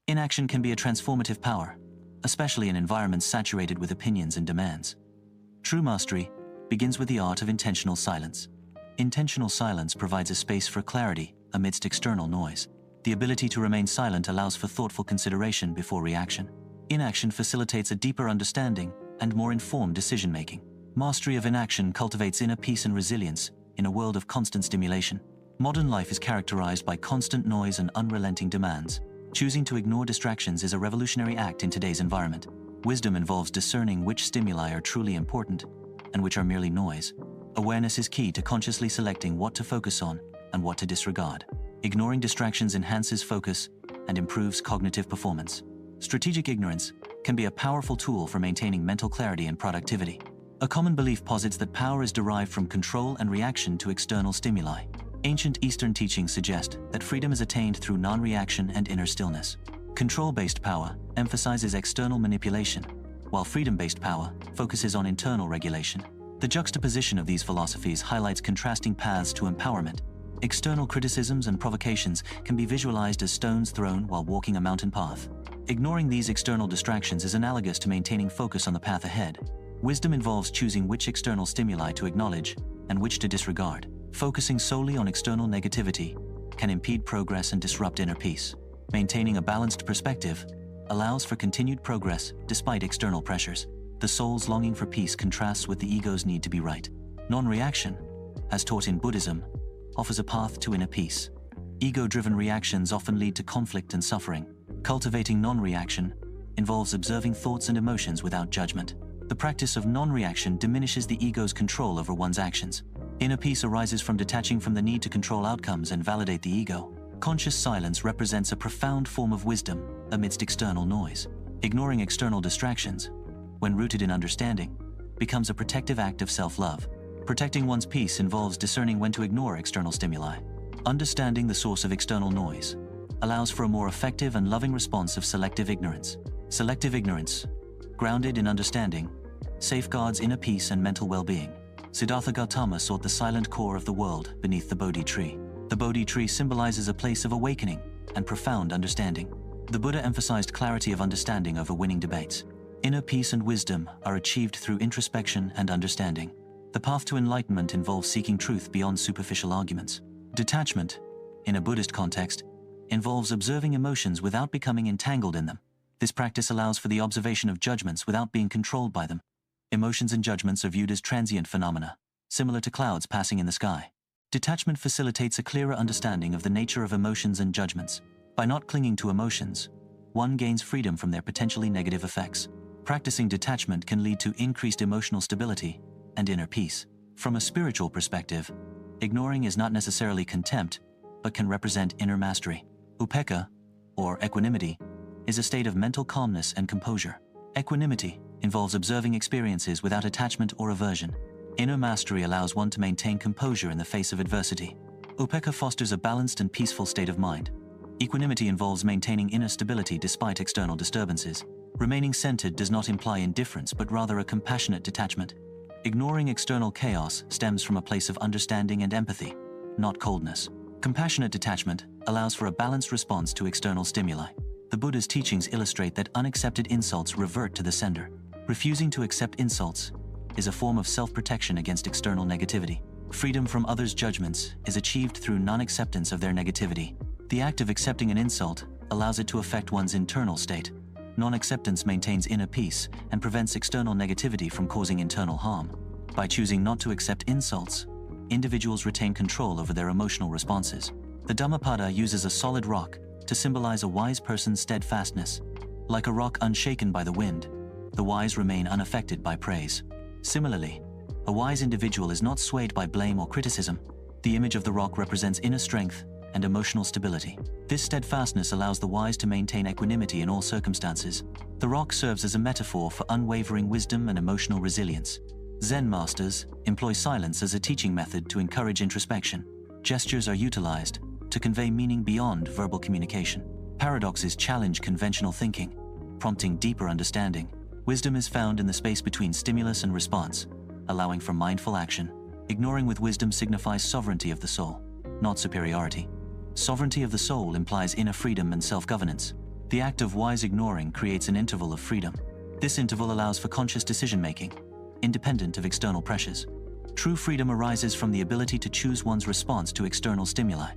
Inaction can be a transformative power, especially in environments saturated with opinions and demands. True mastery begins with the art of intentional silence. Intentional silence provides a space for clarity amidst external noise. The ability to remain silent allows for thoughtful consideration before reaction. Inaction facilitates a deeper understanding and more informed decision-making. Mastery of inaction cultivates inner peace and resilience in a world of constant stimulation. Modern life is characterized by constant noise and unrelenting demands. Choosing to ignore distractions is a revolutionary act in today's environment. Wisdom involves discerning which stimuli are truly important and which are merely noise. Awareness is key to consciously selecting what to focus on and what to disregard. Ignoring distractions enhances focus and improves cognitive performance. Strategic ignorance can be a powerful tool for maintaining mental clarity and productivity. A common belief posits that power is derived from control and reaction to external stimuli. Ancient Eastern teachings suggest that freedom is attained through non-reaction and inner stillness. Control-based power emphasizes external manipulation, while freedom-based power focuses on internal regulation. The juxtaposition of these philosophies highlights contrasting paths to empowerment. External criticisms and provocations can be visualized as stones thrown while walking a mountain path. Ignoring these external distractions is analogous to maintaining focus on the path ahead. Wisdom involves choosing which external stimuli to acknowledge and which to disregard. Focusing solely on external negativity can impede progress and disrupt inner peace. Maintaining a balanced perspective allows for continued progress despite external pressures. The soul's longing for peace contrasts with the ego's need to be right. Non-reaction, as taught in Buddhism, offers a path to inner peace. Ego-driven reactions often lead to conflict and suffering. Cultivating non-reaction involves observing thoughts and emotions without judgment. The practice of non-reaction diminishes the ego's control over one's actions. Inner peace arises from detaching from the need to control outcomes and validate the ego. Conscious silence represents a profound form of wisdom amidst external noise. Ignoring external distractions, when rooted in understanding, becomes a protective act of self-love. Protecting one's peace involves discerning when to ignore external stimuli. Understanding the source of external noise allows for a more effective and loving response of selective ignorance. Selective ignorance, grounded in understanding, safeguards inner peace and mental well-being. Siddhartha Gautama sought the silent core of the world beneath the Bodhi tree. The Bodhi tree symbolizes a place of awakening and profound understanding. The Buddha emphasized clarity of understanding over winning debates. Inner peace and wisdom are achieved through introspection and understanding. The path to enlightenment involves seeking truth beyond superficial arguments. Detachment, in a Buddhist context, involves observing emotions without becoming entangled in them. This practice allows for the observation of judgments without being controlled by them. Emotions and judgments are viewed as transient phenomena, similar to clouds passing in the sky. Detachment facilitates a clearer understanding of the nature of emotions and judgments. By not clinging to emotions, one gains freedom from their potentially negative effects. Practicing detachment can lead to increased emotional stability and inner peace. From a spiritual perspective, ignoring is not necessarily contempt, but can represent inner mastery. Upekkha, or equanimity, is a state of mental calmness and composure. Equanimity involves observing experiences without attachment or aversion. Inner mastery allows one to maintain composure in the face of adversity. Upekkha fosters a balanced and peaceful state of mind. Equanimity involves maintaining inner stability despite external disturbances. Remaining centered does not imply indifference, but rather a compassionate detachment. Ignoring external chaos stems from a place of understanding and empathy, not coldness. Compassionate detachment allows for a balanced response to external stimuli. The Buddha's teachings illustrate that unaccepted insults revert to the sender. Refusing to accept insults is a form of self-protection against external negativity. Freedom from others' judgments is achieved through non-acceptance of their negativity. The act of accepting an insult allows it to affect one's internal state. Non-acceptance maintains inner peace and prevents external negativity from causing internal harm. By choosing not to accept insults, individuals retain control over their emotional responses. The Dhammapada uses a solid rock to symbolize a wise person's steadfastness. Like a rock unshaken by the wind, the wise remain unaffected by praise. Similarly, a wise individual is not swayed by blame or criticism. The image of the rock represents inner strength and emotional stability. This steadfastness allows the wise to maintain equanimity in all circumstances. The rock serves as a metaphor for unwavering wisdom and emotional resilience. Zen masters employ silence as a teaching method to encourage introspection. Gestures are utilized to convey meaning beyond verbal communication. Paradoxes challenge conventional thinking, prompting deeper understanding. Wisdom is found in the space between stimulus and response, allowing for mindful action. Ignoring with wisdom signifies sovereignty of the soul, not superiority. Sovereignty of the soul implies inner freedom and self-governance. The act of wise ignoring creates an interval of freedom. This interval allows for conscious decision-making, independent of external pressures. True freedom arises from the ability to choose one's response to external stimuli.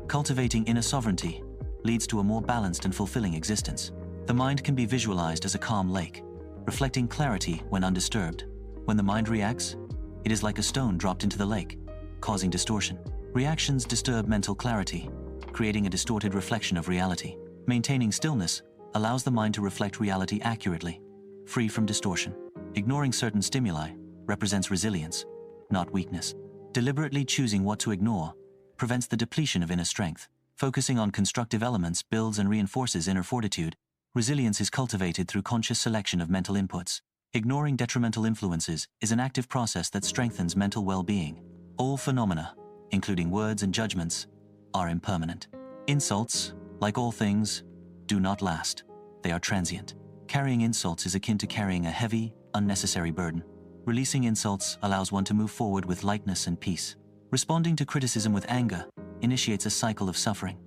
Cultivating inner sovereignty leads to a more balanced and fulfilling existence. The mind can be visualized as a calm lake, reflecting clarity when undisturbed. When the mind reacts, it is like a stone dropped into the lake, causing distortion. Reactions disturb mental clarity, creating a distorted reflection of reality. Maintaining stillness allows the mind to reflect reality accurately, free from distortion. Ignoring certain stimuli represents resilience, not weakness. Deliberately choosing what to ignore prevents the depletion of inner strength. Focusing on constructive elements builds and reinforces inner fortitude. Resilience is cultivated through conscious selection of mental inputs. Ignoring detrimental influences is an active process that strengthens mental well-being. All phenomena, including words and judgments, are impermanent. Insults, like all things, do not last. They are transient. Carrying insults is akin to carrying a heavy, unnecessary burden. Releasing insults allows one to move forward with lightness and peace. Responding to criticism with anger initiates a cycle of suffering.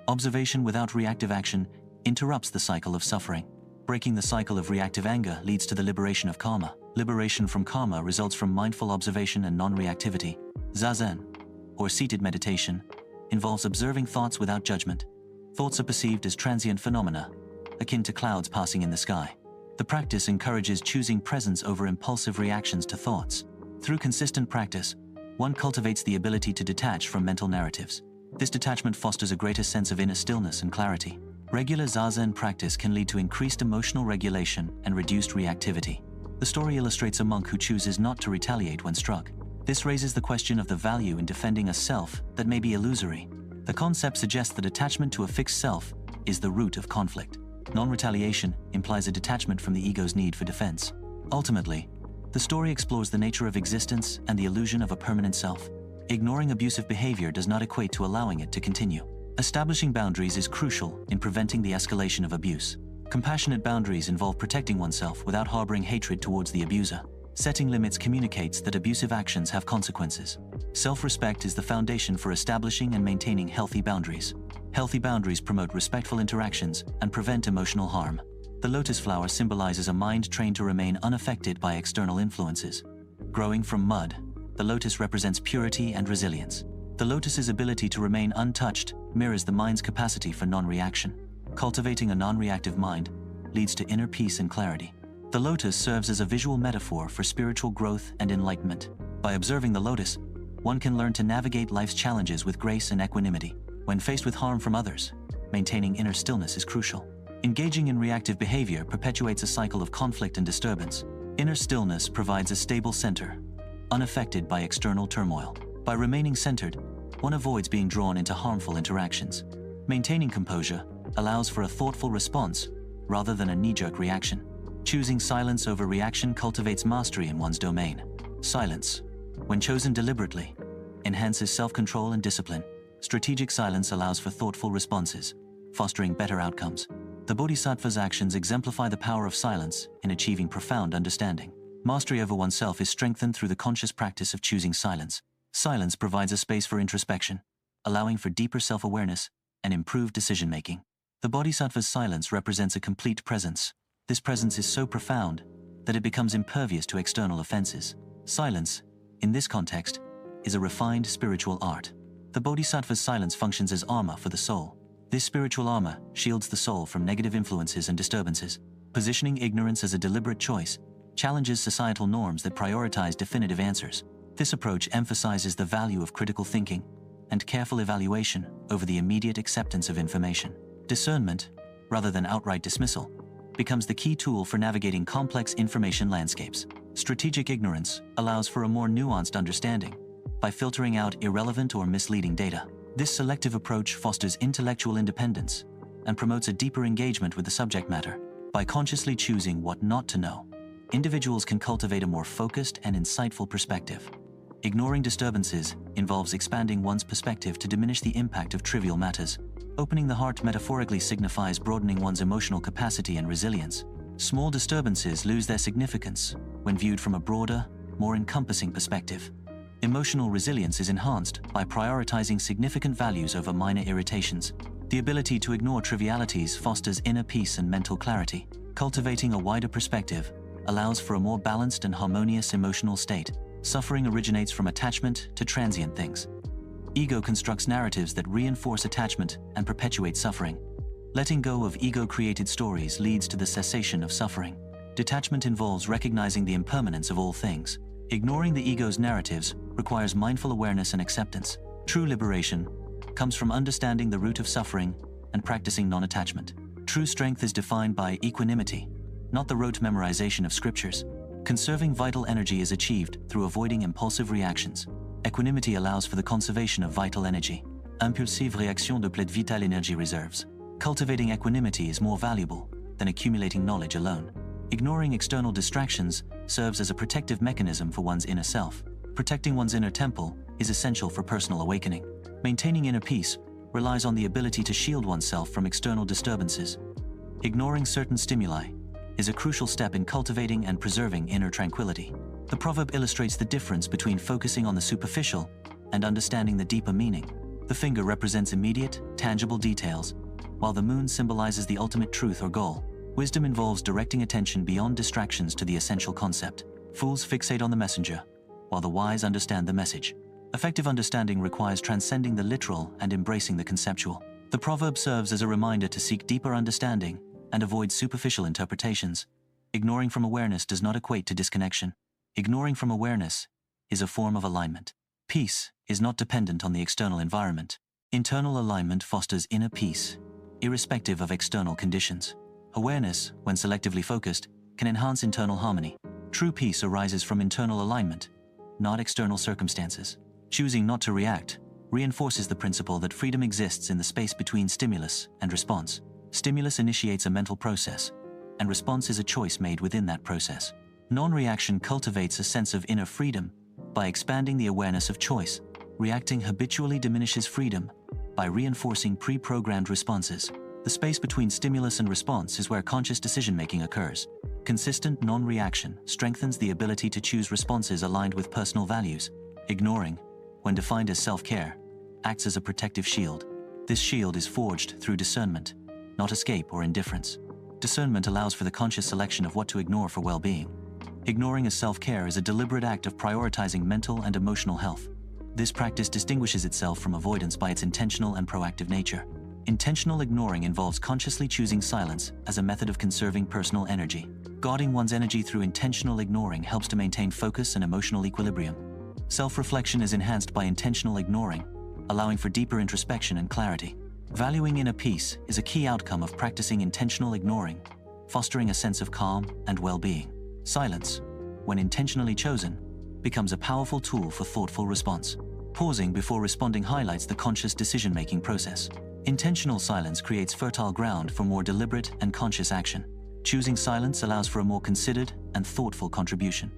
Observation without reactive action interrupts the cycle of suffering. Breaking the cycle of reactive anger leads to the liberation of karma. Liberation from karma results from mindful observation and non-reactivity. Zazen, or seated meditation, involves observing thoughts without judgment. Thoughts are perceived as transient phenomena, akin to clouds passing in the sky. The practice encourages choosing presence over impulsive reactions to thoughts. Through consistent practice, one cultivates the ability to detach from mental narratives. This detachment fosters a greater sense of inner stillness and clarity. Regular Zazen practice can lead to increased emotional regulation and reduced reactivity. The story illustrates a monk who chooses not to retaliate when struck. This raises the question of the value in defending a self that may be illusory. The concept suggests that attachment to a fixed self is the root of conflict. Non-retaliation implies a detachment from the ego's need for defense. Ultimately, the story explores the nature of existence and the illusion of a permanent self. Ignoring abusive behavior does not equate to allowing it to continue. Establishing boundaries is crucial in preventing the escalation of abuse. Compassionate boundaries involve protecting oneself without harboring hatred towards the abuser. Setting limits communicates that abusive actions have consequences. Self-respect is the foundation for establishing and maintaining healthy boundaries. Healthy boundaries promote respectful interactions and prevent emotional harm. The lotus flower symbolizes a mind trained to remain unaffected by external influences. Growing from mud, the lotus represents purity and resilience. The lotus's ability to remain untouched mirrors the mind's capacity for non-reaction. Cultivating a non-reactive mind leads to inner peace and clarity. The lotus serves as a visual metaphor for spiritual growth and enlightenment. By observing the lotus, one can learn to navigate life's challenges with grace and equanimity. When faced with harm from others, maintaining inner stillness is crucial. Engaging in reactive behavior perpetuates a cycle of conflict and disturbance. Inner stillness provides a stable center, unaffected by external turmoil. By remaining centered, one avoids being drawn into harmful interactions. Maintaining composure allows for a thoughtful response rather than a knee-jerk reaction. Choosing silence over reaction cultivates mastery in one's domain. Silence, when chosen deliberately, enhances self-control and discipline. Strategic silence allows for thoughtful responses, fostering better outcomes. The Bodhisattva's actions exemplify the power of silence in achieving profound understanding. Mastery over oneself is strengthened through the conscious practice of choosing silence. Silence provides a space for introspection, allowing for deeper self-awareness and improved decision-making. The Bodhisattva's silence represents a complete presence. This presence is so profound that it becomes impervious to external offenses. Silence, in this context, is a refined spiritual art. The Bodhisattva's silence functions as armor for the soul. This spiritual armor shields the soul from negative influences and disturbances. Positioning ignorance as a deliberate choice challenges societal norms that prioritize definitive answers. This approach emphasizes the value of critical thinking and careful evaluation over the immediate acceptance of information. Discernment, rather than outright dismissal, becomes the key tool for navigating complex information landscapes. Strategic ignorance allows for a more nuanced understanding by filtering out irrelevant or misleading data. This selective approach fosters intellectual independence and promotes a deeper engagement with the subject matter. By consciously choosing what not to know, individuals can cultivate a more focused and insightful perspective. Ignoring disturbances involves expanding one's perspective to diminish the impact of trivial matters. Opening the heart metaphorically signifies broadening one's emotional capacity and resilience. Small disturbances lose their significance when viewed from a broader, more encompassing perspective. Emotional resilience is enhanced by prioritizing significant values over minor irritations. The ability to ignore trivialities fosters inner peace and mental clarity. Cultivating a wider perspective allows for a more balanced and harmonious emotional state. Suffering originates from attachment to transient things. Ego constructs narratives that reinforce attachment and perpetuate suffering. Letting go of ego-created stories leads to the cessation of suffering. Detachment involves recognizing the impermanence of all things. Ignoring the ego's narratives requires mindful awareness and acceptance. True liberation comes from understanding the root of suffering and practicing non-attachment. True strength is defined by equanimity, not the rote memorization of scriptures. Conserving vital energy is achieved through avoiding impulsive reactions. Equanimity allows for the conservation of vital energy. Impulsive réaction deplète vital énergie reserves. Cultivating equanimity is more valuable than accumulating knowledge alone. Ignoring external distractions serves as a protective mechanism for one's inner self. Protecting one's inner temple is essential for personal awakening. Maintaining inner peace relies on the ability to shield oneself from external disturbances. Ignoring certain stimuli is a crucial step in cultivating and preserving inner tranquility. The proverb illustrates the difference between focusing on the superficial and understanding the deeper meaning. The finger represents immediate, tangible details, while the moon symbolizes the ultimate truth or goal. Wisdom involves directing attention beyond distractions to the essential concept. Fools fixate on the messenger, while the wise understand the message. Effective understanding requires transcending the literal and embracing the conceptual. The proverb serves as a reminder to seek deeper understanding and avoid superficial interpretations. Ignoring from awareness does not equate to disconnection. Ignoring from awareness is a form of alignment. Peace is not dependent on the external environment. Internal alignment fosters inner peace, irrespective of external conditions. Awareness, when selectively focused, can enhance internal harmony. True peace arises from internal alignment, not external circumstances. Choosing not to react reinforces the principle that freedom exists in the space between stimulus and response. Stimulus initiates a mental process, and response is a choice made within that process. Non-reaction cultivates a sense of inner freedom by expanding the awareness of choice. Reacting habitually diminishes freedom by reinforcing pre-programmed responses. The space between stimulus and response is where conscious decision-making occurs. Consistent non-reaction strengthens the ability to choose responses aligned with personal values. Ignoring, when defined as self-care, acts as a protective shield. This shield is forged through discernment, not escape or indifference. Discernment allows for the conscious selection of what to ignore for well-being. Ignoring as self-care is a deliberate act of prioritizing mental and emotional health. This practice distinguishes itself from avoidance by its intentional and proactive nature. Intentional ignoring involves consciously choosing silence as a method of conserving personal energy. Guarding one's energy through intentional ignoring helps to maintain focus and emotional equilibrium. Self-reflection is enhanced by intentional ignoring, allowing for deeper introspection and clarity. Valuing inner peace is a key outcome of practicing intentional ignoring, fostering a sense of calm and well-being. Silence, when intentionally chosen, becomes a powerful tool for thoughtful response. Pausing before responding highlights the conscious decision-making process. Intentional silence creates fertile ground for more deliberate and conscious action. Choosing silence allows for a more considered and thoughtful contribution.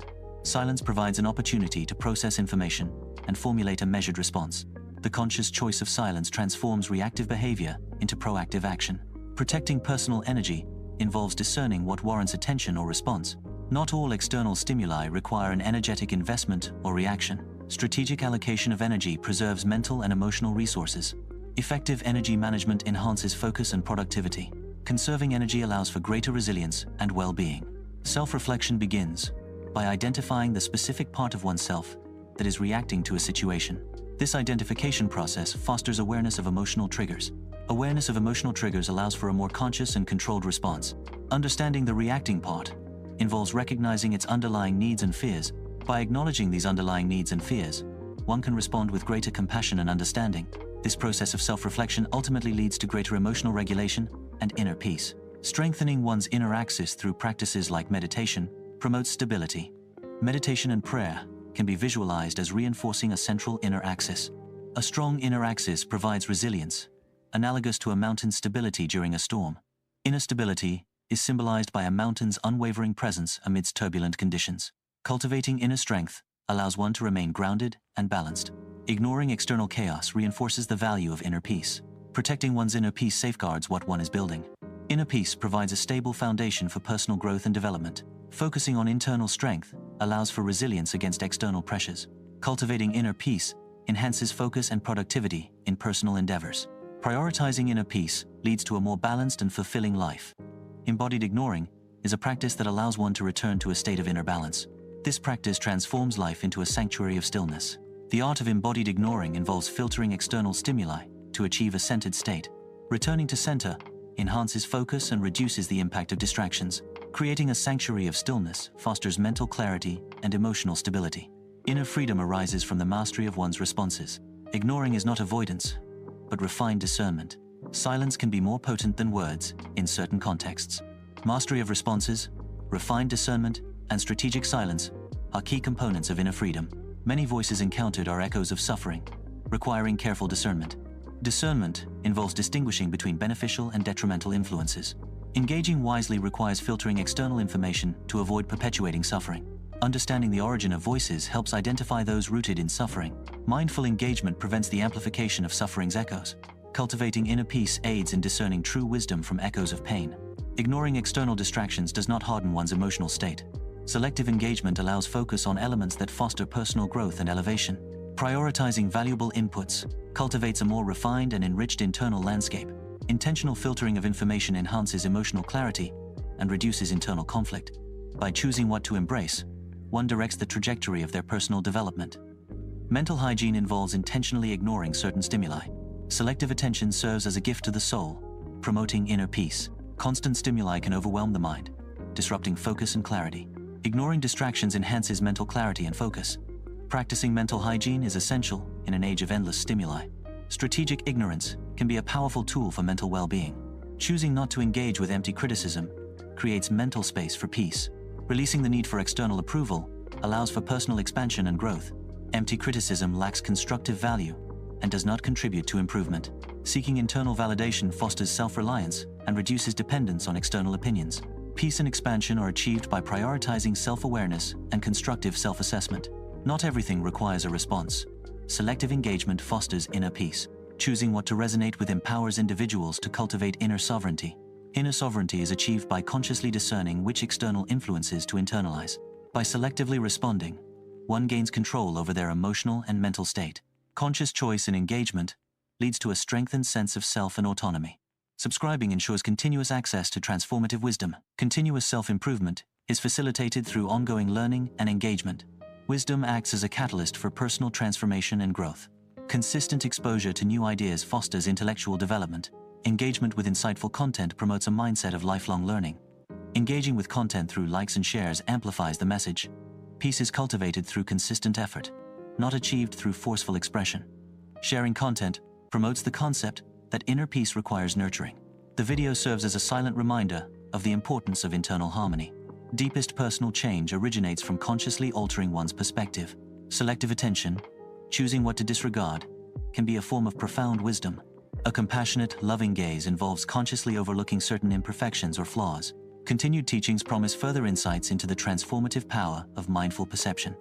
Silence provides an opportunity to process information and formulate a measured response. The conscious choice of silence transforms reactive behavior into proactive action. Protecting personal energy involves discerning what warrants attention or response. Not all external stimuli require an energetic investment or reaction. Strategic allocation of energy preserves mental and emotional resources. Effective energy management enhances focus and productivity. Conserving energy allows for greater resilience and well-being. Self-reflection begins by identifying the specific part of oneself that is reacting to a situation. This identification process fosters awareness of emotional triggers. Awareness of emotional triggers allows for a more conscious and controlled response. Understanding the reacting part involves recognizing its underlying needs and fears. By acknowledging these underlying needs and fears, one can respond with greater compassion and understanding. This process of self-reflection ultimately leads to greater emotional regulation and inner peace. Strengthening one's inner axis through practices like meditation promotes stability. Meditation and prayer can be visualized as reinforcing a central inner axis. A strong inner axis provides resilience, analogous to a mountain's stability during a storm. Inner stability is symbolized by a mountain's unwavering presence amidst turbulent conditions. Cultivating inner strength allows one to remain grounded and balanced. Ignoring external chaos reinforces the value of inner peace. Protecting one's inner peace safeguards what one is building. Inner peace provides a stable foundation for personal growth and development. Focusing on internal strength allows for resilience against external pressures. Cultivating inner peace enhances focus and productivity in personal endeavors. Prioritizing inner peace leads to a more balanced and fulfilling life. Embodied ignoring is a practice that allows one to return to a state of inner balance. This practice transforms life into a sanctuary of stillness. The art of embodied ignoring involves filtering external stimuli to achieve a centered state. Returning to center enhances focus and reduces the impact of distractions. Creating a sanctuary of stillness fosters mental clarity and emotional stability. Inner freedom arises from the mastery of one's responses. Ignoring is not avoidance, but refined discernment. Silence can be more potent than words in certain contexts. Mastery of responses, refined discernment, and strategic silence are key components of inner freedom. Many voices encountered are echoes of suffering, requiring careful discernment. Discernment involves distinguishing between beneficial and detrimental influences. Engaging wisely requires filtering external information to avoid perpetuating suffering. Understanding the origin of voices helps identify those rooted in suffering. Mindful engagement prevents the amplification of suffering's echoes. Cultivating inner peace aids in discerning true wisdom from echoes of pain. Ignoring external distractions does not harden one's emotional state. Selective engagement allows focus on elements that foster personal growth and elevation. Prioritizing valuable inputs cultivates a more refined and enriched internal landscape. Intentional filtering of information enhances emotional clarity and reduces internal conflict. By choosing what to embrace, one directs the trajectory of their personal development. Mental hygiene involves intentionally ignoring certain stimuli. Selective attention serves as a gift to the soul, promoting inner peace. Constant stimuli can overwhelm the mind, disrupting focus and clarity. Ignoring distractions enhances mental clarity and focus. Practicing mental hygiene is essential in an age of endless stimuli. Strategic ignorance can be a powerful tool for mental well-being. Choosing not to engage with empty criticism creates mental space for peace. Releasing the need for external approval allows for personal expansion and growth. Empty criticism lacks constructive value and does not contribute to improvement. Seeking internal validation fosters self-reliance and reduces dependence on external opinions. Peace and expansion are achieved by prioritizing self-awareness and constructive self-assessment. Not everything requires a response. Selective engagement fosters inner peace. Choosing what to resonate with empowers individuals to cultivate inner sovereignty. Inner sovereignty is achieved by consciously discerning which external influences to internalize. By selectively responding, one gains control over their emotional and mental state. Conscious choice in engagement leads to a strengthened sense of self and autonomy. Subscribing ensures continuous access to transformative wisdom. Continuous self-improvement is facilitated through ongoing learning and engagement. Wisdom acts as a catalyst for personal transformation and growth. Consistent exposure to new ideas fosters intellectual development. Engagement with insightful content promotes a mindset of lifelong learning. Engaging with content through likes and shares amplifies the message. Peace is cultivated through consistent effort, not achieved through forceful expression. Sharing content promotes the concept that inner peace requires nurturing. The video serves as a silent reminder of the importance of internal harmony. Deepest personal change originates from consciously altering one's perspective. Selective attention, choosing what to disregard, can be a form of profound wisdom. A compassionate, loving gaze involves consciously overlooking certain imperfections or flaws. Continued teachings promise further insights into the transformative power of mindful perception.